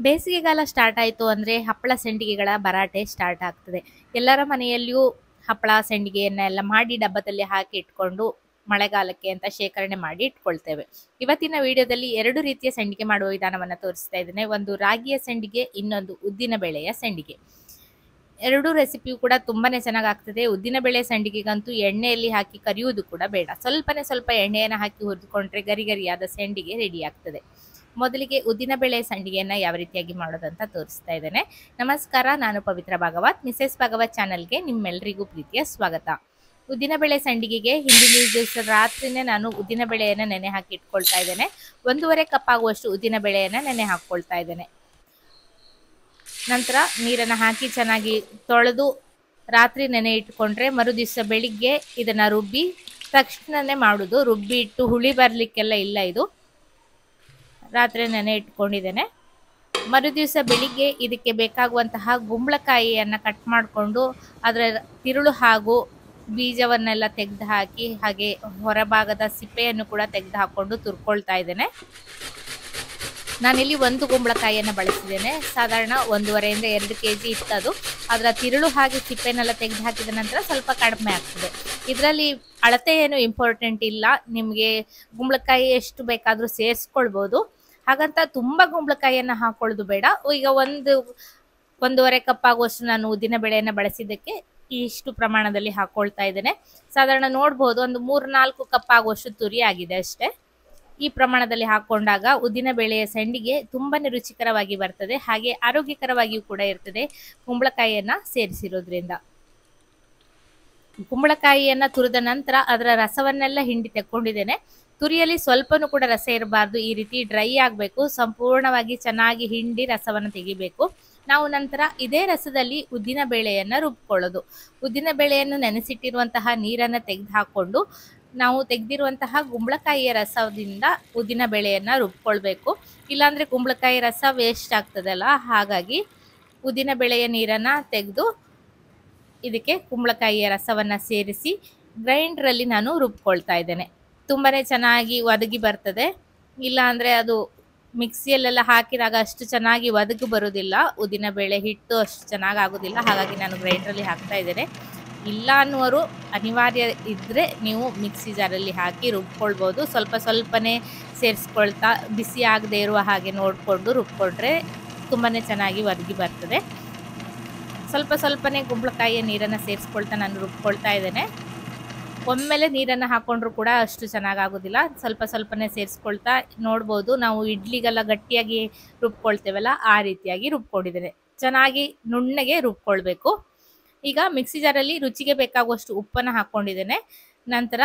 ಬೇಸಿಗೆಗಾಲ ಸ್ಟಾರ್ಟ್ ಆಯಿತು ಅಂದರೆ ಹಪ್ಪಳ ಸಂಡಿಗೆಗಳ ಭರಾಟೆ ಸ್ಟಾರ್ಟ್ ಆಗ್ತದೆ. ಎಲ್ಲರ ಮನೆಯಲ್ಲಿಯೂ ಹಪ್ಪಳ ಸಂಡಿಗೆಯನ್ನ ಎಲ್ಲ ಮಾಡಿ ಡಬ್ಬದಲ್ಲಿ ಹಾಕಿ ಇಟ್ಕೊಂಡು ಮಳೆಗಾಲಕ್ಕೆ ಅಂತ ಶೇಖರಣೆ ಮಾಡಿ ಇಟ್ಕೊಳ್ತೇವೆ. ಇವತ್ತಿನ ವಿಡಿಯೋದಲ್ಲಿ 2 ರೀತಿಯ ಸಂಡಿಗೆ ಮಾಡುವ ವಿಧಾನವನ್ನ ತೋರಿಸ್ತಾ ಇದ್ದೇನೆ. ಒಂದು ರಾಗಿಯ ಸಂಡಿಗೆ, ಇನ್ನೊಂದು ಉದ್ದಿನ ಬೇಳೆಯ ಸಂಡಿಗೆ. 2 ರೆಸಿಪಿಯು ಕೂಡ ತುಂಬಾನೇ ಚೆನ್ನಾಗಾಗ್ತದೆ. ಉದ್ದಿನ ಬೇಳೆ ಸಂಡಿಗೆಗಂತೂ ಎಣ್ಣೆಯಲ್ಲಿ ಹಾಕಿ ಕರಿಯುವುದು ಕೂಡ ಬೇಡ. ಸ್ವಲ್ಪ ಎಣ್ಣೆಯನ್ನು ಹಾಕಿ ಹುರಿದುಕೊಂಡ್ರೆ ಗರಿ ಗರಿಯಾದ ಸಂಡಿಗೆ ರೆಡಿ ಆಗ್ತದೆ. ಮೊದಲಿಗೆ ಉದ್ದಿನ ಬೇಳೆ ಸಂಡಿಗೆಯನ್ನ ಯಾವ ರೀತಿಯಾಗಿ ಮಾಡೋದಂತ ತೋರಿಸ್ತಾ ಇದ್ದೇನೆ. ನಮಸ್ಕಾರ, ನಾನು ಪವಿತ್ರ ಭಾಗವತ್. ಮಿಸೆಸ್ ಭಾಗವತ್ ಚಾನಲ್ಗೆ ನಿಮ್ಮೆಲ್ಲರಿಗೂ ಪ್ರೀತಿಯ ಸ್ವಾಗತ. ಉದ್ದಿನ ಬೇಳೆ ಸಂಡಿಗೆಗೆ ಹಿಂದಿನ ದಿವಸ ರಾತ್ರಿನೇ ನಾನು ಉದ್ದಿನ ಬೇಳೆಯನ್ನು ನೆನೆ ಹಾಕಿ ಇಟ್ಕೊಳ್ತಾ ಇದ್ದೇನೆ. 1.5 ಕಪ್ ಆಗುವಷ್ಟು ಉದ್ದಿನ ಬೇಳೆಯನ್ನು ನೆನೆ ಹಾಕ್ಕೊಳ್ತಾ ಇದ್ದೇನೆ. ನಂತರ ನೀರನ್ನು ಹಾಕಿ ಚೆನ್ನಾಗಿ ತೊಳೆದು ರಾತ್ರಿ ನೆನೆ ಇಟ್ಕೊಂಡ್ರೆ ಮರುದಿವಸ ಬೆಳಿಗ್ಗೆ ಇದನ್ನ ರುಬ್ಬಿ ತಕ್ಷಣನೇ ಮಾಡುದು. ರುಬ್ಬಿ ಇಟ್ಟು ಹುಳಿ ಬರ್ಲಿಕ್ಕೆಲ್ಲ ಇಲ್ಲ. ಇದು ರಾತ್ರಿ ನೆನೆ ಇಟ್ಕೊಂಡಿದ್ದೇನೆ. ಮರುದಿವಸ ಬೆಳಿಗ್ಗೆ ಇದಕ್ಕೆ ಬೇಕಾಗುವಂತಹ ಗುಂಬಳಕಾಯಿಯನ್ನ ಕಟ್ ಮಾಡಿಕೊಂಡು ಅದರ ತಿರುಳು ಹಾಗೂ ಬೀಜವನ್ನೆಲ್ಲ ತೆಗೆದು ಹಾಕಿ ಹಾಗೆ ಹೊರಭಾಗದ ಸಿಪ್ಪೆಯನ್ನು ಕೂಡ ತೆಗೆದು ಹಾಕೊಂಡು ತುರ್ಕೊಳ್ತಾ ಇದ್ದೇನೆ. ನಾನಿಲ್ಲಿ 1 ಗುಂಬಳಕಾಯಿಯನ್ನು ಬಳಸಿದ್ದೇನೆ. ಸಾಧಾರಣ 1.5 ಇಂದ 2 kg ಇತ್ತದು. ಅದರ ತಿರುಳು ಹಾಗೆ ಸಿಪ್ಪೆನೆಲ್ಲ ತೆಗೆದು ಹಾಕಿದ ನಂತರ ಸ್ವಲ್ಪ ಕಡಿಮೆ ಆಗ್ತದೆ. ಇದರಲ್ಲಿ ಅಳತೆ ಏನು ಇಂಪಾರ್ಟೆಂಟ್ ಇಲ್ಲ. ನಿಮಗೆ ಗುಂಬಳಕಾಯಿ ಎಷ್ಟು ಬೇಕಾದರೂ ಸೇರಿಸ್ಕೊಳ್ಬೋದು. ಹಾಗಂತ ತುಂಬ ಗುಂಬಳಕಾಯಿಯನ್ನು ಹಾಕೊಳ್ಳೋದು ಬೇಡ. ಈಗ 1.5 ಕಪ್ ಆಗುವಷ್ಟು ನಾನು ಉದ್ದಿನ ಬೇಳೆಯನ್ನು ಬಳಸಿದ್ದಕ್ಕೆ ಇಷ್ಟು ಪ್ರಮಾಣದಲ್ಲಿ ಹಾಕೊಳ್ತಾ ಇದ್ದೇನೆ. ಸಾಧಾರಣ ನೋಡ್ಬೋದು ಒಂದು 3-4 ಕಪ್ ಆಗುವಷ್ಟು ತುರಿ ಆಗಿದೆ ಅಷ್ಟೇ. ಈ ಪ್ರಮಾಣದಲ್ಲಿ ಹಾಕೊಂಡಾಗ ಉದ್ದಿನ ಬೇಳೆಯ ಸಂಡಿಗೆ ತುಂಬಾನೇ ರುಚಿಕರವಾಗಿ ಬರ್ತದೆ, ಹಾಗೆ ಆರೋಗ್ಯಕರವಾಗಿಯೂ ಕೂಡ ಇರ್ತದೆ ಕುಂಬಳಕಾಯಿಯನ್ನ ಸೇರಿಸಿರೋದ್ರಿಂದ. ಕುಂಬಳಕಾಯಿಯನ್ನ ತುರಿದ ನಂತರ ಅದರ ರಸವನ್ನೆಲ್ಲ ಹಿಂಡಿ ತೆಕ್ಕೊಂಡಿದ್ದೇನೆ. ತುರಿಯಲ್ಲಿ ಸ್ವಲ್ಪನೂ ಕೂಡ ರಸ ಇರಬಾರ್ದು. ಈ ರೀತಿ ಡ್ರೈ ಆಗಬೇಕು. ಸಂಪೂರ್ಣವಾಗಿ ಚೆನ್ನಾಗಿ ಹಿಂಡಿ ರಸವನ್ನು ತೆಗಿಬೇಕು. ನಾವು ನಂತರ ಇದೇ ರಸದಲ್ಲಿ ಉದ್ದಿನ ಬೇಳೆಯನ್ನ ರುಬ್ಕೊಳ್ಳೋದು. ಉದ್ದಿನ ಬೇಳೆಯನ್ನು ನೆನೆಸಿಟ್ಟಿರುವಂತಹ ನೀರನ್ನು ತೆಗೆದು ಹಾಕೊಂಡು ನಾವು ತೆಗೆದಿರುವಂತಹ ಗುಂಬಳಕಾಯಿಯ ರಸದಿಂದ ಉದ್ದಿನ ಬೇಳೆಯನ್ನ ರುಬ್ಕೊಳ್ಬೇಕು. ಇಲ್ಲಾಂದ್ರೆ ಕುಂಬಳಕಾಯಿ ರಸ ವೇಸ್ಟ್ ಆಗ್ತದಲ್ಲ, ಹಾಗಾಗಿ ಉದ್ದಿನ ಬೇಳೆಯ ನೀರನ್ನ ತೆಗೆದು ಇದಕ್ಕೆ ಕುಂಬಳಕಾಯಿಯ ರಸವನ್ನ ಸೇರಿಸಿ ಗ್ರೈಂಡರಲ್ಲಿ ನಾನು ರುಬ್ಕೊಳ್ತಾ ಇದ್ದೇನೆ. ತುಂಬಾನೇ ಚೆನ್ನಾಗಿ ಒದಗಿ ಬರ್ತದೆ. ಇಲ್ಲ ಅಂದ್ರೆ ಅದು ಮಿಕ್ಸಿಯಲ್ಲೆಲ್ಲ ಹಾಕಿದಾಗ ಅಷ್ಟು ಚೆನ್ನಾಗಿ ಒದಗಿ ಬರುವುದಿಲ್ಲ. ಉದ್ದಿನ ಬೇಳೆ ಹಿಟ್ಟು ಅಷ್ಟು ಚೆನ್ನಾಗಿ ಆಗೋದಿಲ್ಲ. ಹಾಗಾಗಿ ನಾನು ಗ್ರೈಂಡರಲ್ಲಿ ಹಾಕ್ತಾ ಇದ್ದೇನೆ. ಇಲ್ಲ ಅನ್ನುವರು ಅನಿವಾರ್ಯ ಇದ್ದರೆ ನೀವು ಮಿಕ್ಸಿ ಜಾರಲ್ಲಿ ಹಾಕಿ ರುಬ್ಕೊಳ್ಬೋದು. ಸ್ವಲ್ಪನೇ ಸೇರಿಸ್ಕೊಳ್ತಾ ಬಿಸಿ ಆಗದೆ ಇರುವ ಹಾಗೆ ನೋಡಿಕೊಂಡು ರುಬ್ಕೊಂಡ್ರೆ ತುಂಬಾ ಚೆನ್ನಾಗಿ ಒದಗಿ ಬರ್ತದೆ. ಸ್ವಲ್ಪನೇ ಗುಂಬಳಕಾಯಿಯ ನೀರನ್ನು ಸೇರಿಸ್ಕೊಳ್ತಾ ನಾನು ರುಬ್ಕೊಳ್ತಾ ಇದ್ದೇನೆ. ಒಮ್ಮೆಲೆ ನೀರನ್ನು ಹಾಕೊಂಡ್ರು ಕೂಡ ಅಷ್ಟು ಚೆನ್ನಾಗಾಗೋದಿಲ್ಲ. ಸ್ವಲ್ಪನೇ ಸೇರಿಸ್ಕೊಳ್ತಾ ನೋಡ್ಬೋದು. ನಾವು ಇಡ್ಲಿಗೆಲ್ಲ ಗಟ್ಟಿಯಾಗಿ ರುಬ್ಕೊಳ್ತೇವಲ್ಲ, ಆ ರೀತಿಯಾಗಿ ರುಬ್ಕೊಂಡಿದ್ದೇನೆ. ಚೆನ್ನಾಗಿ ನುಣ್ಣಗೆ ರುಬ್ಕೊಳ್ಬೇಕು. ಈಗ ಮಿಕ್ಸಿ ಜಾರಲ್ಲಿ ರುಚಿಗೆ ಬೇಕಾಗುವಷ್ಟು ಉಪ್ಪನ್ನು ಹಾಕೊಂಡಿದ್ದೇನೆ. ನಂತರ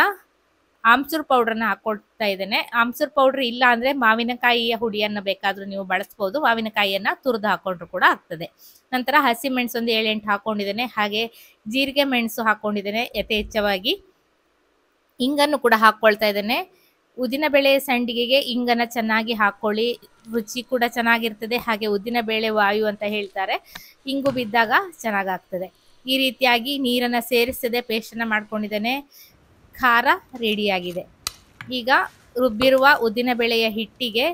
ಆಮ್ಚೂರ್ ಪೌಡ್ರನ್ನ ಹಾಕೊಳ್ತಾ ಇದ್ದೇನೆ. ಆಮ್ಚೂರ್ ಪೌಡ್ರ್ ಇಲ್ಲ ಅಂದ್ರೆ ಮಾವಿನಕಾಯಿಯ ಹುಡಿಯನ್ನು ಬೇಕಾದ್ರೂ ನೀವು ಬಳಸ್ಬೋದು. ಮಾವಿನಕಾಯಿಯನ್ನ ತುರಿದು ಹಾಕೊಂಡ್ರು ಕೂಡ ಆಗ್ತದೆ. ನಂತರ ಹಸಿ ಮೆಣಸು ಒಂದು 7-8 ಹಾಕೊಂಡಿದ್ದೇನೆ. ಹಾಗೆ ಜೀರಿಗೆ ಮೆಣಸು ಹಾಕೊಂಡಿದ್ದೇನೆ ಯಥೇಚ್ಛವಾಗಿ. ಇಂಗನ್ನು ಕೂಡ ಹಾಕೊಳ್ತಾ ಇದ್ದೇನೆ. ಉದ್ದಿನ ಬೇಳೆ ಸಂಡಿಗೆಗೆ ಇಂಗನ್ನ ಚೆನ್ನಾಗಿ ಹಾಕೊಳ್ಳಿ. ರುಚಿ ಕೂಡ ಚೆನ್ನಾಗಿರ್ತದೆ. ಹಾಗೆ ಉದ್ದಿನ ಬೇಳೆ ವಾಯು ಅಂತ ಹೇಳ್ತಾರೆ. ಇಂಗು ಬಿದ್ದಾಗ ಚೆನ್ನಾಗಾಗ್ತದೆ. ಈ ರೀತಿಯಾಗಿ ನೀರನ್ನು ಸೇರಿಸದೆ ಪೇಸ್ಟನ್ನು ಮಾಡ್ಕೊಂಡಿದ್ದೇನೆ. ಖಾರ ರೆಡಿಯಾಗಿದೆ. ಈಗ ರುಬ್ಬಿರುವ ಉದ್ದಿನ ಬೇಳೆಯ ಹಿಟ್ಟಿಗೆ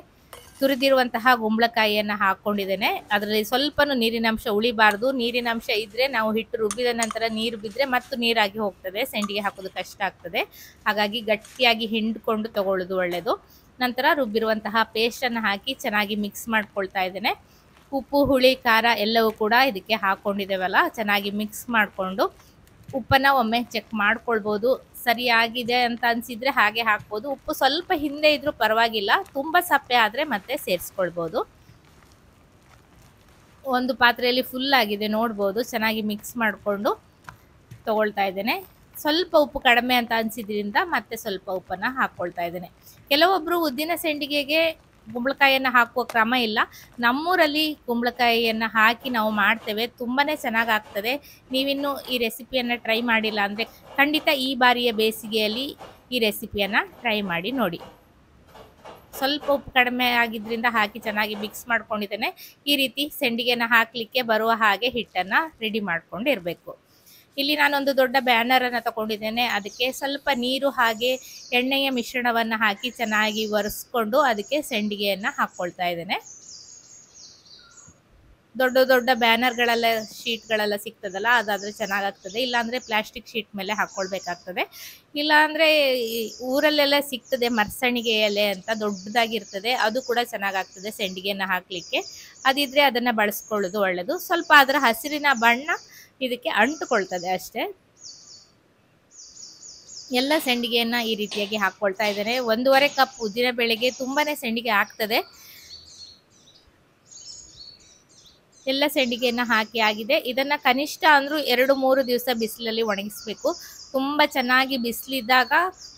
ತುರಿದಿರುವಂತಹ ಗುಂಬಳಕಾಯಿಯನ್ನು ಹಾಕೊಂಡಿದ್ದೇನೆ. ಅದರಲ್ಲಿ ಸ್ವಲ್ಪನೂ ನೀರಿನಂಶ ಉಳಿಬಾರ್ದು. ನೀರಿನಂಶ ಇದ್ರೆ ನಾವು ಹಿಟ್ಟು ರುಬ್ಬಿದ ನಂತರ ನೀರು ಬಿದ್ದರೆ ಮತ್ತು ನೀರಾಗಿ ಹೋಗ್ತದೆ. ಸಂಡಿಗೆ ಹಾಕೋದು ಕಷ್ಟ ಆಗ್ತದೆ. ಹಾಗಾಗಿ ಗಟ್ಟಿಯಾಗಿ ಹಿಂಡ್ಕೊಂಡು ತಗೊಳ್ಳೋದು ಒಳ್ಳೆಯದು. ನಂತರ ರುಬ್ಬಿರುವಂತಹ ಪೇಸ್ಟನ್ನು ಹಾಕಿ ಚೆನ್ನಾಗಿ ಮಿಕ್ಸ್ ಮಾಡ್ಕೊಳ್ತಾ ಇದ್ದೇನೆ. ಉಪ್ಪು, ಹುಳಿ, ಖಾರ ಎಲ್ಲವೂ ಕೂಡ ಇದಕ್ಕೆ ಹಾಕೊಂಡಿದ್ದೇವಲ್ಲ, ಚೆನ್ನಾಗಿ ಮಿಕ್ಸ್ ಮಾಡಿಕೊಂಡು ಉಪ್ಪನ್ನು ಒಮ್ಮೆ ಚೆಕ್ ಮಾಡ್ಕೊಳ್ಬೋದು. ಸರಿಯಾಗಿದೆ ಅಂತ ಅನಿಸಿದರೆ ಹಾಗೆ ಹಾಕ್ಬೋದು. ಉಪ್ಪು ಸ್ವಲ್ಪ ಹಿಂದೆ ಇದ್ರೂ ಪರವಾಗಿಲ್ಲ. ತುಂಬ ಸಪ್ಪೆ ಆದರೆ ಮತ್ತೆ ಸೇರಿಸ್ಕೊಳ್ಬೋದು. ಒಂದು ಪಾತ್ರೆಯಲ್ಲಿ ಫುಲ್ ಆಗಿದೆ ನೋಡ್ಬೋದು. ಚೆನ್ನಾಗಿ ಮಿಕ್ಸ್ ಮಾಡಿಕೊಂಡು ತಗೊಳ್ತಾ ಇದ್ದೇನೆ. ಸ್ವಲ್ಪ ಉಪ್ಪು ಕಡಿಮೆ ಅಂತ ಅನಿಸಿದ್ರಿಂದ ಮತ್ತೆ ಸ್ವಲ್ಪ ಉಪ್ಪನ್ನು ಹಾಕ್ಕೊಳ್ತಾ ಇದ್ದೇನೆ. ಕೆಲವೊಬ್ಬರು ಉದ್ದಿನ ಸಂಡಿಗೆಗೆ ಕುಂಬಳಕಾಯಿಯನ್ನು ಹಾಕುವ ಕ್ರಮ ಇಲ್ಲ. ನಮ್ಮೂರಲ್ಲಿ ಕುಂಬಳಕಾಯಿಯನ್ನು ಹಾಕಿ ನಾವು ಮಾಡ್ತೇವೆ. ತುಂಬಾ ಚೆನ್ನಾಗಾಗ್ತದೆ. ನೀವಿನ್ನೂ ಈ ರೆಸಿಪಿಯನ್ನು ಟ್ರೈ ಮಾಡಿಲ್ಲ ಅಂದರೆ ಖಂಡಿತ ಈ ಬಾರಿಯ ಬೇಸಿಗೆಯಲ್ಲಿ ಈ ರೆಸಿಪಿಯನ್ನು ಟ್ರೈ ಮಾಡಿ ನೋಡಿ. ಸ್ವಲ್ಪ ಉಪ್ಪು ಕಡಿಮೆ ಆಗಿದ್ದರಿಂದ ಹಾಕಿ ಚೆನ್ನಾಗಿ ಮಿಕ್ಸ್ ಮಾಡ್ಕೊಂಡಿದ್ದೇನೆ. ಈ ರೀತಿ ಸಂಡಿಗೆನ ಹಾಕಲಿಕ್ಕೆ ಬರುವ ಹಾಗೆ ಹಿಟ್ಟನ್ನು ರೆಡಿ ಮಾಡ್ಕೊಂಡು ಇರಬೇಕು. ಇಲ್ಲಿ ನಾನೊಂದು ದೊಡ್ಡ ಬ್ಯಾನರನ್ನು ತಗೊಂಡಿದ್ದೇನೆ. ಅದಕ್ಕೆ ಸ್ವಲ್ಪ ನೀರು ಹಾಗೆ ಎಣ್ಣೆಯ ಮಿಶ್ರಣವನ್ನು ಹಾಕಿ ಚೆನ್ನಾಗಿ ಒರೆಸ್ಕೊಂಡು ಅದಕ್ಕೆ ಸಂಡಿಗೆಯನ್ನು ಹಾಕ್ಕೊಳ್ತಾ ಇದ್ದೇನೆ. ದೊಡ್ಡ ದೊಡ್ಡ ಬ್ಯಾನರ್ಗಳೆಲ್ಲ ಶೀಟ್ಗಳೆಲ್ಲ ಸಿಗ್ತದಲ್ಲ ಅದಾದರೆ ಚೆನ್ನಾಗಾಗ್ತದೆ. ಇಲ್ಲಾಂದರೆ ಪ್ಲಾಸ್ಟಿಕ್ ಶೀಟ್ ಮೇಲೆ ಹಾಕ್ಕೊಳ್ಬೇಕಾಗ್ತದೆ. ಇಲ್ಲಾಂದರೆ ಊರಲ್ಲೆಲ್ಲ ಸಿಗ್ತದೆ ಮರ್ಸಣಿಗೆ ಎಲೆ ಅಂತ ದೊಡ್ಡದಾಗಿರ್ತದೆ, ಅದು ಕೂಡ ಚೆನ್ನಾಗಾಗ್ತದೆ ಸೆಂಡಿಗೆಯನ್ನು ಹಾಕಲಿಕ್ಕೆ. ಅದಿದ್ರೆ ಅದನ್ನು ಬಳಸ್ಕೊಳ್ಳೋದು ಒಳ್ಳೆಯದು. ಸ್ವಲ್ಪ ಅದರ ಹಸಿರಿನ ಬಣ್ಣ ಇದಕ್ಕೆ ಅಂಟುಕೊಳ್ತದೆ ಅಷ್ಟೇ. ಎಲ್ಲ ಸೆಂಡಿಗೆಯನ್ನು ಈ ರೀತಿಯಾಗಿ ಹಾಕ್ಕೊಳ್ತಾ ಇದ್ದೇನೆ. 1.5 ಕಪ್ ಉದ್ದಿನ ಬೇಳೆಗೆ ತುಂಬಾ ಸೆಂಡಿಗೆ ಆಗ್ತದೆ. ಎಲ್ಲ ಸೆಂಡಿಗೆಯನ್ನು ಹಾಕಿ ಆಗಿದೆ. ಇದನ್ನು ಕನಿಷ್ಠ ಅಂದರೂ 2-3 ದಿವಸ ಬಿಸಿಲಲ್ಲಿ ಒಣಗಿಸ್ಬೇಕು. ತುಂಬ ಚೆನ್ನಾಗಿ ಬಿಸಿಲಿದ್ದಾಗ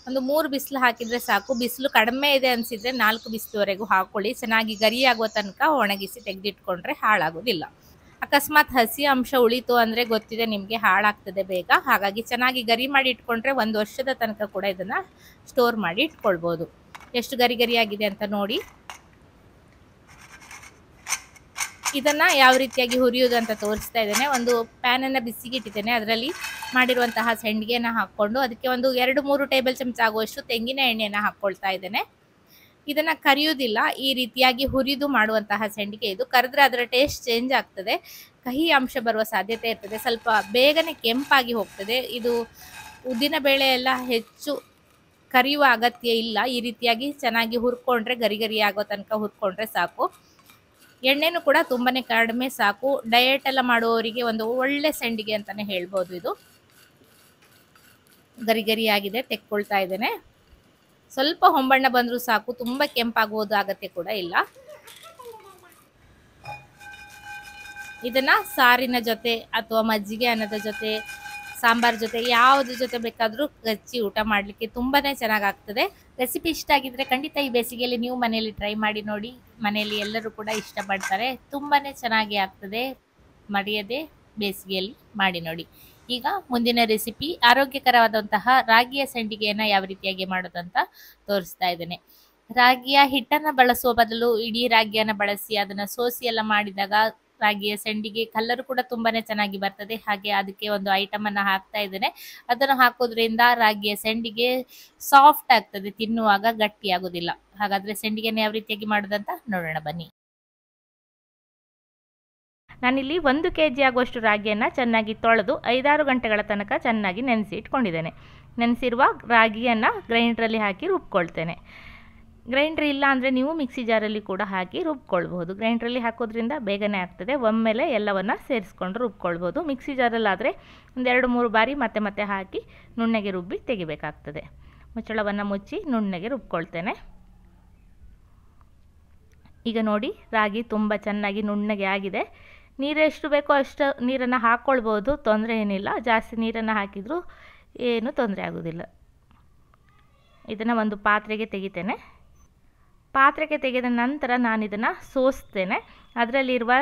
ಒಂದು 3 ಬಿಸಿಲು ಹಾಕಿದರೆ ಸಾಕು. ಬಿಸಿಲು ಕಡಿಮೆ ಇದೆ ಅನಿಸಿದರೆ 4 ಬಿಸಿಲುವರೆಗೂ ಹಾಕ್ಕೊಳ್ಳಿ. ಚೆನ್ನಾಗಿ ಗರಿಯಾಗುವ ತನಕ ಒಣಗಿಸಿ ತೆಗೆದಿಟ್ಕೊಂಡ್ರೆ ಹಾಳಾಗೋದಿಲ್ಲ. ಅಕಸ್ಮಾತ್ ಹಸಿ ಅಂಶ ಉಳಿತು ಅಂದರೆ ಗೊತ್ತಿದೆ ನಿಮಗೆ, ಹಾಳಾಗ್ತದೆ ಬೇಗ. ಹಾಗಾಗಿ ಚೆನ್ನಾಗಿ ಗರಿ ಮಾಡಿ ಇಟ್ಕೊಂಡ್ರೆ 1 ವರ್ಷದ ತನಕ ಕೂಡ ಇದನ್ನು ಸ್ಟೋರ್ ಮಾಡಿ ಇಟ್ಕೊಳ್ಬೋದು. ಎಷ್ಟು ಗರಿ ಗರಿಯಾಗಿದೆ ಅಂತ ನೋಡಿ. ಇದನ್ನು ಯಾವ ರೀತಿಯಾಗಿ ಹುರಿಯೋದು ಅಂತ ತೋರಿಸ್ತಾ ಇದ್ದೇನೆ. ಒಂದು ಪ್ಯಾನನ್ನು ಬಿಸಿಗೆ ಇಟ್ಟಿದ್ದೇನೆ. ಅದರಲ್ಲಿ ಮಾಡಿರುವಂತಹ ಸೆಂಡಿಗೆಯನ್ನು ಹಾಕ್ಕೊಂಡು ಅದಕ್ಕೆ ಒಂದು 2-3 ಟೇಬಲ್ ಚಮಚ ಆಗುವಷ್ಟು ತೆಂಗಿನ ಎಣ್ಣೆಯನ್ನು ಹಾಕ್ಕೊಳ್ತಾ ಇದ್ದೇನೆ. ಇದನ್ನು ಕರಿಯೋದಿಲ್ಲ, ಈ ರೀತಿಯಾಗಿ ಹುರಿದು ಮಾಡುವಂತಹ ಸೆಂಡಿಗೆ ಇದು. ಕರೆದ್ರೆ ಅದರ ಟೇಸ್ಟ್ ಚೇಂಜ್ ಆಗ್ತದೆ, ಕಹಿ ಅಂಶ ಬರುವ ಸಾಧ್ಯತೆ ಇರ್ತದೆ, ಸ್ವಲ್ಪ ಬೇಗನೆ ಕೆಂಪಾಗಿ ಹೋಗ್ತದೆ. ಇದು ಉದ್ದಿನ ಬೇಳೆ ಎಲ್ಲ ಹೆಚ್ಚು ಕರಿಯುವ ಅಗತ್ಯ ಇಲ್ಲ. ಈ ರೀತಿಯಾಗಿ ಚೆನ್ನಾಗಿ ಹುರ್ಕೊಂಡ್ರೆ ಗರಿ ಗರಿ ಆಗೋ ತನಕ ಹುರ್ಕೊಂಡ್ರೆ ಸಾಕು. ಎಣ್ಣೆನೂ ಕೂಡ ತುಂಬಾ ಕಡಿಮೆ ಸಾಕು. ಡಯಟ್ ಎಲ್ಲ ಮಾಡುವವರಿಗೆ ಒಂದು ಒಳ್ಳೆ ಸೆಂಡಿಗೆ ಅಂತಲೇ ಹೇಳ್ಬೋದು ಇದು. ಗರಿ ಗರಿಯಾಗಿದೆ, ತೆಕ್ಕೊಳ್ತಾ ಇದ್ದೇನೆ. ಸ್ವಲ್ಪ ಹೊಂಬಣ್ಣ ಬಂದರೂ ಸಾಕು, ತುಂಬ ಕೆಂಪಾಗುವುದು ಅಗತ್ಯ ಕೂಡ ಇಲ್ಲ. ಇದನ್ನು ಸಾರಿನ ಜೊತೆ ಅಥವಾ ಮಜ್ಜಿಗೆ ಅನ್ನದ ಜೊತೆ, ಸಾಂಬಾರ್ ಜೊತೆ, ಯಾವುದ್ರ ಜೊತೆ ಬೇಕಾದರೂ ಹಚ್ಚಿ ಊಟ ಮಾಡಲಿಕ್ಕೆ ತುಂಬಾ ಚೆನ್ನಾಗಾಗ್ತದೆ. ರೆಸಿಪಿ ಇಷ್ಟ ಆಗಿದ್ರೆ ಖಂಡಿತ ಈ ಬೇಸಿಗೆಯಲ್ಲಿ ನೀವು ಮನೆಯಲ್ಲಿ ಟ್ರೈ ಮಾಡಿ ನೋಡಿ. ಮನೆಯಲ್ಲಿ ಎಲ್ಲರೂ ಕೂಡ ಇಷ್ಟಪಡ್ತಾರೆ, ತುಂಬಾ ಚೆನ್ನಾಗಿ ಆಗ್ತದೆ. ಮರೆಯದೆ ಬೇಸಿಗೆಯಲ್ಲಿ ಮಾಡಿ ನೋಡಿ. ಈಗ ಮುಂದಿನ ರೆಸಿಪಿ ಆರೋಗ್ಯಕರವಾದಂತಹ ರಾಗಿಯ ಸಂಡಿಗೆಯನ್ನು ಯಾವ ರೀತಿಯಾಗಿ ಮಾಡೋದಂತ ತೋರಿಸ್ತಾ ಇದ್ದೇನೆ. ರಾಗಿಯ ಹಿಟ್ಟನ್ನು ಬಳಸುವ ಬದಲು ಇಡೀ ರಾಗಿಯನ್ನು ಬಳಸಿ ಅದನ್ನು ಸೋಸಿ ಎಲ್ಲ ಮಾಡಿದಾಗ ರಾಗಿಯ ಸಂಡಿಗೆ ಕಲರ್ ಕೂಡ ತುಂಬಾ ಚೆನ್ನಾಗಿ ಬರ್ತದೆ. ಹಾಗೆ ಅದಕ್ಕೆ ಒಂದು ಐಟಮನ್ನು ಹಾಕ್ತಾ ಇದ್ದೇನೆ. ಅದನ್ನು ಹಾಕೋದ್ರಿಂದ ರಾಗಿಯ ಸಂಡಿಗೆ ಸಾಫ್ಟ್ ಆಗ್ತದೆ, ತಿನ್ನುವಾಗ ಗಟ್ಟಿ ಆಗೋದಿಲ್ಲ. ಹಾಗಾದರೆ ಸಂಡಿಗೆಯನ್ನು ಯಾವ ರೀತಿಯಾಗಿ ಮಾಡೋದಂತ ನೋಡೋಣ ಬನ್ನಿ. ನಾನಿಲ್ಲಿ 1 kg ಆಗುವಷ್ಟು ರಾಗಿಯನ್ನು ಚೆನ್ನಾಗಿ ತೊಳೆದು 5-6 ಗಂಟೆಗಳ ತನಕ ಚೆನ್ನಾಗಿ ನೆನೆಸಿ ಇಟ್ಕೊಂಡಿದ್ದೇನೆ. ನೆನೆಸಿರುವ ರಾಗಿಯನ್ನು ಗ್ರೈಂಡ್ರಲ್ಲಿ ಹಾಕಿ ರುಬ್ಕೊಳ್ತೇನೆ. ಗ್ರೈಂಡ್ರ್ ಇಲ್ಲ ಅಂದರೆ ನೀವು ಮಿಕ್ಸಿ ಜಾರಲ್ಲಿ ಕೂಡ ಹಾಕಿ ರುಬ್ಕೊಳ್ಬೋದು. ಗ್ರೈಂಡ್ರಲ್ಲಿ ಹಾಕೋದ್ರಿಂದ ಬೇಗನೆ ಆಗ್ತದೆ. ಒಮ್ಮೆಲೆ ಎಲ್ಲವನ್ನು ಸೇರಿಸ್ಕೊಂಡು ರುಬ್ಕೊಳ್ಬೋದು. ಮಿಕ್ಸಿ ಜಾರಲ್ಲಾದರೆ 1-2-3 ಬಾರಿ ಮತ್ತೆ ಹಾಕಿ ನುಣ್ಣಗೆ ರುಬ್ಬಿ ತೆಗಿಬೇಕಾಗ್ತದೆ. ಮುಚ್ಚಳವನ್ನು ಮುಚ್ಚಿ ನುಣ್ಣಗೆ ರುಬ್ಕೊಳ್ತೇನೆ. ಈಗ ನೋಡಿ, ರಾಗಿ ತುಂಬ ಚೆನ್ನಾಗಿ ನುಣ್ಣಗೆ ಆಗಿದೆ. ನೀರು ಎಷ್ಟು ಬೇಕೋ ಅಷ್ಟು ನೀರನ್ನು ಹಾಕ್ಕೊಳ್ಬೋದು, ತೊಂದರೆ ಏನಿಲ್ಲ. ಜಾಸ್ತಿ ನೀರನ್ನು ಹಾಕಿದರೂ ಏನು ತೊಂದರೆ ಆಗೋದಿಲ್ಲ. ಇದನ್ನು ಒಂದು ಪಾತ್ರೆಗೆ ತೆಗಿತೇನೆ. ಪಾತ್ರೆಗೆ ತೆಗೆದ ನಂತರ ನಾನು ಇದನ್ನು ಸೋಸ್ತೇನೆ. ಅದರಲ್ಲಿರುವ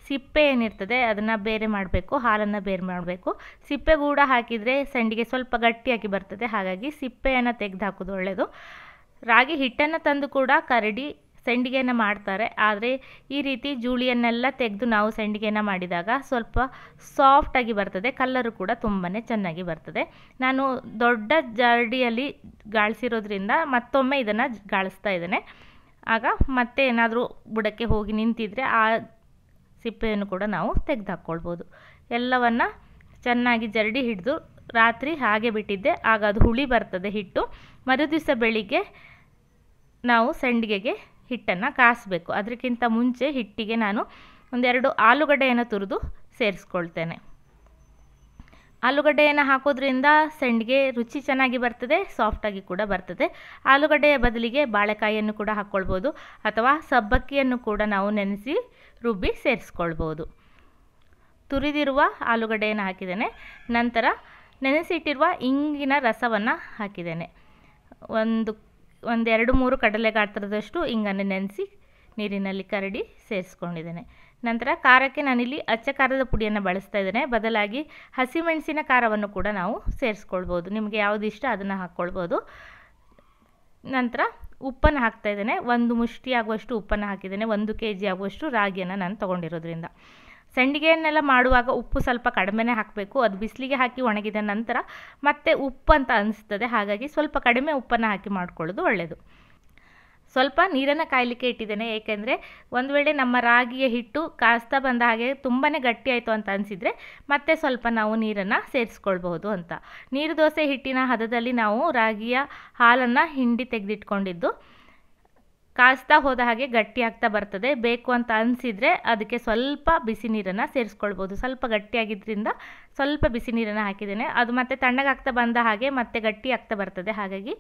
ಸಿಪ್ಪೆ ಏನಿರ್ತದೆ ಅದನ್ನು ಬೇರೆ ಮಾಡಬೇಕು, ಹಾಲನ್ನು ಬೇರೆ ಮಾಡಬೇಕು. ಸಿಪ್ಪೆ ಕೂಡ ಹಾಕಿದರೆ ಸಂಡಿಗೆ ಸ್ವಲ್ಪ ಗಟ್ಟಿಯಾಗಿ ಬರ್ತದೆ. ಹಾಗಾಗಿ ಸಿಪ್ಪೆಯನ್ನು ತೆಗೆದು ಹಾಕೋದು ಒಳ್ಳೆಯದು. ರಾಗಿ ಹಿಟ್ಟನ್ನು ತಂದು ಕೂಡ ಕರಡಿ ಸಂಡಿಗೆಯನ್ನು ಮಾಡ್ತಾರೆ. ಆದರೆ ಈ ರೀತಿ ಜೂಳಿಯನ್ನೆಲ್ಲ ತೆಗೆದು ನಾವು ಸಂಡಿಗೆಯನ್ನು ಮಾಡಿದಾಗ ಸ್ವಲ್ಪ ಸಾಫ್ಟಾಗಿ ಬರ್ತದೆ. ಕಲ್ಲರು ಕೂಡ ತುಂಬಾ ಚೆನ್ನಾಗಿ ಬರ್ತದೆ. ನಾನು ದೊಡ್ಡ ಜಾಡಿಯಲ್ಲಿ ಗಾಳಿಸಿರೋದ್ರಿಂದ ಮತ್ತೊಮ್ಮೆ ಇದನ್ನು ಗಾಳಿಸ್ತಾ ಇದ್ದೇನೆ. ಆಗ ಮತ್ತೆ ಏನಾದರೂ ಬುಡಕ್ಕೆ ಹೋಗಿ ನಿಂತಿದ್ರೆ ಆ ಸಿಪ್ಪೆಯನ್ನು ಕೂಡ ನಾವು ತೆಗೆದು ಹಾಕ್ಕೊಳ್ಬೋದು. ಎಲ್ಲವನ್ನು ಚೆನ್ನಾಗಿ ಜರಡಿ ಹಿಡಿದು ರಾತ್ರಿ ಹಾಗೆ ಬಿಟ್ಟಿದ್ದೆ. ಆಗ ಅದು ಹುಳಿ ಬರ್ತದೆ ಹಿಟ್ಟು. ಮರುದಿವಸ ಬೆಳಿಗ್ಗೆ ನಾವು ಸಂಡಿಗೆಗೆ ಹಿಟ್ಟನ್ನು ಕಾಸಬೇಕು. ಅದಕ್ಕಿಂತ ಮುಂಚೆ ಹಿಟ್ಟಿಗೆ ನಾನು 1-2 ಆಲೂಗಡ್ಡೆಯನ್ನು ತುರಿದು ಸೇರಿಸ್ಕೊಳ್ತೇನೆ. ಆಲೂಗಡ್ಡೆಯನ್ನು ಹಾಕೋದ್ರಿಂದ ಸಂಡಿಗೆ ರುಚಿ ಚೆನ್ನಾಗಿ ಬರ್ತದೆ, ಸಾಫ್ಟಾಗಿ ಕೂಡ ಬರ್ತದೆ. ಆಲೂಗಡ್ಡೆಯ ಬದಲಿಗೆ ಬಾಳೆಕಾಯಿಯನ್ನು ಕೂಡ ಹಾಕ್ಕೊಳ್ಬೋದು ಅಥವಾ ಸಬ್ಬಕ್ಕಿಯನ್ನು ಕೂಡ ನಾವು ನೆನೆಸಿ ರುಬ್ಬಿ ಸೇರಿಸ್ಕೊಳ್ಬೋದು. ತುರಿದಿರುವ ಆಲೂಗಡ್ಡೆಯನ್ನು ಹಾಕಿದ್ದೇನೆ. ನಂತರ ನೆನೆಸಿಟ್ಟಿರುವ ಇಂಗಿನ ರಸವನ್ನು ಹಾಕಿದ್ದೇನೆ. 1-2-3 ಕಡಲೆ ಗಾತ್ರದಷ್ಟು ಇಂಗನ್ನು ನೆನೆಸಿ ನೀರಿನಲ್ಲಿ ಕರಡಿ ಸೇರಿಸ್ಕೊಂಡಿದ್ದೇನೆ. ನಂತರ ಖಾರಕ್ಕೆ ನಾನಿಲ್ಲಿ ಅಚ್ಚ ಖಾರದ ಪುಡಿಯನ್ನು ಬಳಸ್ತಾ ಇದ್ದೇನೆ. ಬದಲಾಗಿ ಹಸಿಮೆಣಸಿನ ಖಾರವನ್ನು ಕೂಡ ನಾವು ಸೇರಿಸ್ಕೊಳ್ಬೋದು. ನಿಮಗೆ ಯಾವುದು ಇಷ್ಟ ಅದನ್ನು ಹಾಕ್ಕೊಳ್ಬೋದು. ನಂತರ ಉಪ್ಪನ್ನು ಹಾಕ್ತಾ ಇದ್ದೇನೆ. 1 ಮುಷ್ಟಿ ಆಗುವಷ್ಟು ಉಪ್ಪನ್ನು ಹಾಕಿದ್ದೇನೆ. 1 kg ಆಗುವಷ್ಟು ರಾಗಿಯನ್ನು ನಾನು ತೊಗೊಂಡಿರೋದ್ರಿಂದ. ಸಂಡಿಗೆಯನ್ನೆಲ್ಲ ಮಾಡುವಾಗ ಉಪ್ಪು ಸ್ವಲ್ಪ ಕಡಿಮೆನೇ ಹಾಕಬೇಕು. ಅದು ಬಿಸಿಲಿಗೆ ಹಾಕಿ ಒಣಗಿದ ನಂತರ ಮತ್ತೆ ಉಪ್ಪು ಅಂತ ಅನಿಸ್ತದೆ. ಹಾಗಾಗಿ ಸ್ವಲ್ಪ ಕಡಿಮೆ ಉಪ್ಪನ್ನು ಹಾಕಿ ಮಾಡ್ಕೊಳ್ಳೋದು ಒಳ್ಳೆಯದು. ಸ್ವಲ್ಪ ನೀರನ್ನು ಕಾಯಲಿಕ್ಕೆ ಇಟ್ಟಿದ್ದೇನೆ, ಏಕೆಂದರೆ ಒಂದು ವೇಳೆ ನಮ್ಮ ರಾಗಿಯ ಹಿಟ್ಟು ಕಾಸ್ತಾ ಬಂದ ಹಾಗೆ ತುಂಬಾ ಗಟ್ಟಿ ಆಯಿತು ಅಂತ ಅನಿಸಿದರೆ ಮತ್ತೆ ಸ್ವಲ್ಪ ನಾವು ನೀರನ್ನು ಸೇರಿಸ್ಕೊಳ್ಬಹುದು ಅಂತ. ನೀರು ದೋಸೆ ಹಿಟ್ಟಿನ ಹದದಲ್ಲಿ ನಾವು ರಾಗಿಯ ಹಾಲನ್ನು ಹಿಂಡಿ ತೆಗೆದಿಟ್ಕೊಂಡಿದ್ದು ಕಾಸ್ತಾ ಹೋದ ಹಾಗೆ ಗಟ್ಟಿ ಆಗ್ತಾ ಬರ್ತದೆ. ಬೇಕು ಅಂತ ಅನಿಸಿದರೆ ಅದಕ್ಕೆ ಸ್ವಲ್ಪ ಬಿಸಿ ನೀರನ್ನು ಸೇರಿಸ್ಕೊಳ್ಬೋದು. ಸ್ವಲ್ಪ ಗಟ್ಟಿಯಾಗಿದ್ದರಿಂದ ಸ್ವಲ್ಪ ಬಿಸಿ ನೀರನ್ನು ಹಾಕಿದ್ದೇನೆ. ಅದು ಮತ್ತೆ ತಣ್ಣಗಾಗ್ತಾ ಬಂದ ಹಾಗೆ ಮತ್ತೆ ಗಟ್ಟಿ ಆಗ್ತಾ ಬರ್ತದೆ. ಹಾಗಾಗಿ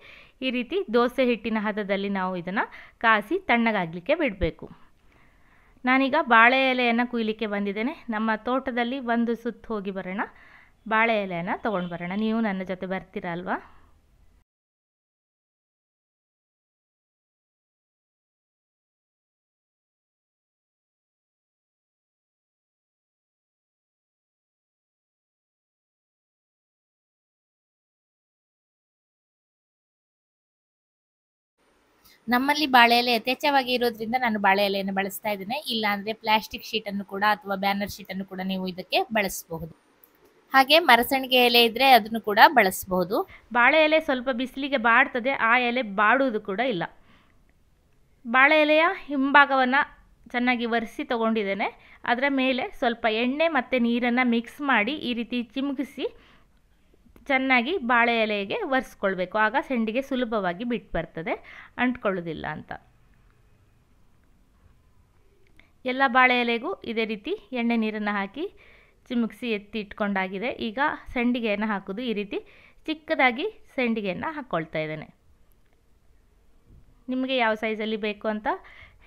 ಈ ರೀತಿ ದೋಸೆ ಹಿಟ್ಟಿನ ಹದದಲ್ಲಿ ನಾವು ಇದನ್ನು ಕಾಸಿ ತಣ್ಣಗಾಗಲಿಕ್ಕೆ ಬಿಡಬೇಕು. ನಾನೀಗ ಬಾಳೆ ಎಲೆಯನ್ನು ಕುಯ್ಲಿಕ್ಕೆ ಬಂದಿದ್ದೇನೆ. ನಮ್ಮ ತೋಟದಲ್ಲಿ ಒಂದು ಸುತ್ತು ಹೋಗಿ ಬರೋಣ, ಬಾಳೆ ಎಲೆಯನ್ನು ತೊಗೊಂಡು ಬರೋಣ. ನೀವು ನನ್ನ ಜೊತೆ ಬರ್ತೀರಾ ಅಲ್ವಾ? ನಮ್ಮಲ್ಲಿ ಬಾಳೆ ಎಲೆ ಯಥೇಚ್ಛವಾಗಿ ಇರೋದ್ರಿಂದ ನಾನು ಬಾಳೆ ಎಲೆಯನ್ನು ಬಳಸ್ತಾ ಇದ್ದೇನೆ. ಇಲ್ಲಾಂದರೆ ಪ್ಲಾಸ್ಟಿಕ್ ಶೀಟನ್ನು ಕೂಡ ಅಥವಾ ಬ್ಯಾನರ್ ಶೀಟನ್ನು ಕೂಡ ನೀವು ಇದಕ್ಕೆ ಬಳಸಬಹುದು. ಹಾಗೆ ಮರಸಣಿಗೆ ಎಲೆ ಇದ್ದರೆ ಅದನ್ನು ಕೂಡ ಬಳಸಬಹುದು. ಬಾಳೆ ಎಲೆ ಸ್ವಲ್ಪ ಬಿಸಿಲಿಗೆ ಬಾಡ್ತದೆ, ಆ ಎಲೆ ಬಾಡುವುದು ಕೂಡ ಇಲ್ಲ. ಬಾಳೆ ಎಲೆಯ ಹಿಂಭಾಗವನ್ನು ಚೆನ್ನಾಗಿ ಒರೆಸಿ ತಗೊಂಡಿದ್ದೇನೆ. ಅದರ ಮೇಲೆ ಸ್ವಲ್ಪ ಎಣ್ಣೆ ಮತ್ತು ನೀರನ್ನು ಮಿಕ್ಸ್ ಮಾಡಿ ಈ ರೀತಿ ಚಿಮುಕಿಸಿ ಚೆನ್ನಾಗಿ ಬಾಳೆ ಎಲೆಗೆ ಒರೆಸ್ಕೊಳ್ಬೇಕು. ಆಗ ಸೆಂಡಿಗೆ ಸುಲಭವಾಗಿ ಬಿಟ್ಟು ಬರ್ತದೆ, ಅಂಟ್ಕೊಳ್ಳೋದಿಲ್ಲ ಅಂತ. ಎಲ್ಲ ಬಾಳೆ ಎಲೆಗೂ ಇದೇ ರೀತಿ ಎಣ್ಣೆ ನೀರನ್ನು ಹಾಕಿ ಚಿಮುಕಿಸಿ ಎತ್ತಿ ಇಟ್ಕೊಂಡಾಗಿದೆ. ಈಗ ಸೆಂಡಿಗೆಯನ್ನು ಹಾಕೋದು. ಈ ರೀತಿ ಚಿಕ್ಕದಾಗಿ ಸೆಂಡಿಗೆಯನ್ನು ಹಾಕ್ಕೊಳ್ತಾ ಇದ್ದೇನೆ. ನಿಮಗೆ ಯಾವ ಸೈಜಲ್ಲಿ ಬೇಕು ಅಂತ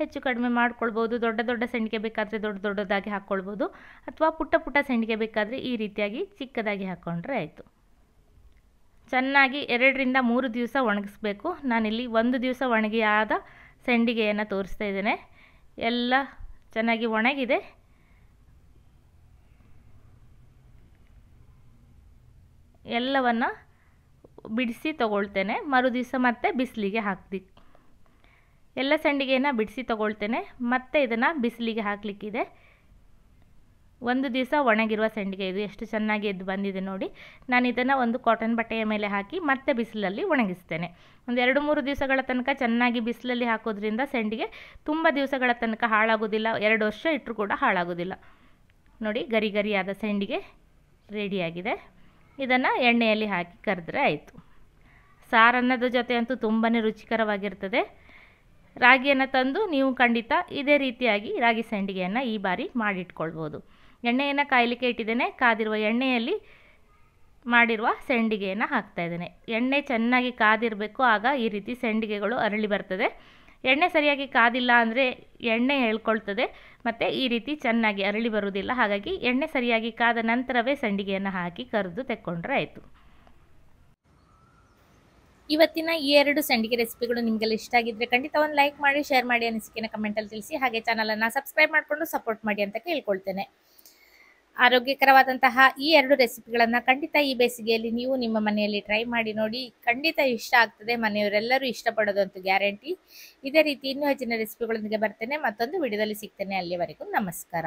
ಹೆಚ್ಚು ಕಡಿಮೆ ಮಾಡ್ಕೊಳ್ಬೋದು. ದೊಡ್ಡ ದೊಡ್ಡ ಸೆಂಡಿಗೆ ಬೇಕಾದರೆ ದೊಡ್ಡ ದೊಡ್ಡದಾಗಿ ಹಾಕ್ಕೊಳ್ಬೋದು, ಅಥವಾ ಪುಟ್ಟ ಪುಟ್ಟ ಸೆಂಡಿಗೆ ಬೇಕಾದರೆ ಈ ರೀತಿಯಾಗಿ ಚಿಕ್ಕದಾಗಿ ಹಾಕ್ಕೊಂಡ್ರೆ ಆಯಿತು. ಚೆನ್ನಾಗಿ 2ರಿಂದ 3 ದಿವಸ ಒಣಗಿಸ್ಬೇಕು. ನಾನಿಲ್ಲಿ 1 ದಿವಸ ಒಣಗಿಯಾದ ಸೆಂಡಿಗೆಯನ್ನು ತೋರಿಸ್ತಾ ಇದ್ದೇನೆ. ಎಲ್ಲ ಚೆನ್ನಾಗಿ ಒಣಗಿದೆ. ಎಲ್ಲವನ್ನು ಬಿಡಿಸಿ ತಗೊಳ್ತೇನೆ. ಮರುದಿವಸ ಮತ್ತೆ ಬಿಸಿಲಿಗೆ ಹಾಕ್ದಿ. ಎಲ್ಲ ಸೆಂಡಿಗೆಯನ್ನು ಬಿಡಿಸಿ ತಗೊಳ್ತೇನೆ. ಮತ್ತೆ ಇದನ್ನು ಬಿಸಿಲಿಗೆ ಹಾಕಲಿಕ್ಕಿದೆ. 1 ದಿವಸ ಒಣಗಿರುವ ಸೆಂಡಿಗೆ ಇದು. ಎಷ್ಟು ಚೆನ್ನಾಗಿ ಎದ್ದು ಬಂದಿದೆ ನೋಡಿ. ನಾನು ಇದನ್ನು ಒಂದು ಕಾಟನ್ ಬಟ್ಟೆಯ ಮೇಲೆ ಹಾಕಿ ಮತ್ತೆ ಬಿಸಿಲಲ್ಲಿ ಒಣಗಿಸ್ತೇನೆ. ಒಂದು 2-3 ದಿವಸಗಳ ತನಕ ಚೆನ್ನಾಗಿ ಬಿಸಿಲಲ್ಲಿ ಹಾಕೋದ್ರಿಂದ ಸೆಂಡಿಗೆ ತುಂಬ ದಿವಸಗಳ ತನಕ ಹಾಳಾಗೋದಿಲ್ಲ. 2 ವರ್ಷ ಇಟ್ಟರೂ ಕೂಡ ಹಾಳಾಗೋದಿಲ್ಲ. ನೋಡಿ, ಗರಿ ಗರಿಯಾದ ಸೆಂಡಿಗೆ ರೆಡಿಯಾಗಿದೆ. ಇದನ್ನು ಎಣ್ಣೆಯಲ್ಲಿ ಹಾಕಿ ಕರೆದ್ರೆ ಆಯಿತು. ಸಾರನ್ನದ ಜೊತೆ ಅಂತೂ ತುಂಬಾ ರುಚಿಕರವಾಗಿರ್ತದೆ. ರಾಗಿಯನ್ನು ತಂದು ನೀವು ಖಂಡಿತ ಇದೇ ರೀತಿಯಾಗಿ ರಾಗಿ ಸೆಂಡಿಗೆಯನ್ನು ಈ ಬಾರಿ ಮಾಡಿಟ್ಕೊಳ್ಬೋದು. ಎಣ್ಣೆಯನ್ನು ಕಾಯಲಿಕ್ಕೆ ಇಟ್ಟಿದ್ದೇನೆ. ಕಾದಿರುವ ಎಣ್ಣೆಯಲ್ಲಿ ಮಾಡಿರುವ ಸೆಂಡಿಗೆಯನ್ನು ಹಾಕ್ತಾಯಿದ್ದೇನೆ. ಎಣ್ಣೆ ಚೆನ್ನಾಗಿ ಕಾದಿರಬೇಕು, ಆಗ ಈ ರೀತಿ ಸೆಂಡಿಗೆಗಳು ಅರಳಿ ಬರ್ತದೆ. ಎಣ್ಣೆ ಸರಿಯಾಗಿ ಕಾದಿಲ್ಲ ಅಂದರೆ ಎಣ್ಣೆ ಎಳ್ಕೊಳ್ತದೆ ಮತ್ತು ಈ ರೀತಿ ಚೆನ್ನಾಗಿ ಅರಳಿ ಬರುವುದಿಲ್ಲ. ಹಾಗಾಗಿ ಎಣ್ಣೆ ಸರಿಯಾಗಿ ಕಾದ ನಂತರವೇ ಸೆಂಡಿಗೆಯನ್ನು ಹಾಕಿ ಕರೆದು ತೆಕ್ಕೊಂಡ್ರೆ ಆಯಿತು. ಇವತ್ತಿನ ಈ 2 ಸೆಂಡಿಗೆ ರೆಸಿಪಿಗಳು ನಿಮಗೆಲ್ಲ ಇಷ್ಟ ಆಗಿದ್ದರೆ ಖಂಡಿತ ಒಂದು ಲೈಕ್ ಮಾಡಿ, ಶೇರ್ ಮಾಡಿ, ಅನಿಸಿಕೆನ ಕಮೆಂಟಲ್ಲಿ ತಿಳಿಸಿ. ಹಾಗೆ ಚಾನಲನ್ನು ಸಬ್ಸ್ಕ್ರೈಬ್ ಮಾಡಿಕೊಂಡು ಸಪೋರ್ಟ್ ಮಾಡಿ ಅಂತ ಕೇಳ್ಕೊಳ್ತೇನೆ. ಆರೋಗ್ಯಕರವಾದಂತಹ ಈ 2 ರೆಸಿಪಿಗಳನ್ನು ಖಂಡಿತ ಈ ಬೇಸಿಗೆಯಲ್ಲಿ ನೀವು ನಿಮ್ಮ ಮನೆಯಲ್ಲಿ ಟ್ರೈ ಮಾಡಿ ನೋಡಿ. ಖಂಡಿತ ಇಷ್ಟ ಆಗ್ತದೆ. ಮನೆಯವರೆಲ್ಲರೂ ಇಷ್ಟಪಡೋದಂತೂ ಗ್ಯಾರಂಟಿ. ಇದೇ ರೀತಿ ಇನ್ನೂ ಹೆಚ್ಚಿನ ರೆಸಿಪಿಗಳೊಂದಿಗೆ ಬರ್ತೇನೆ. ಮತ್ತೊಂದು ವಿಡಿಯೋದಲ್ಲಿ ಸಿಗ್ತೇನೆ. ಅಲ್ಲಿವರೆಗೂ ನಮಸ್ಕಾರ.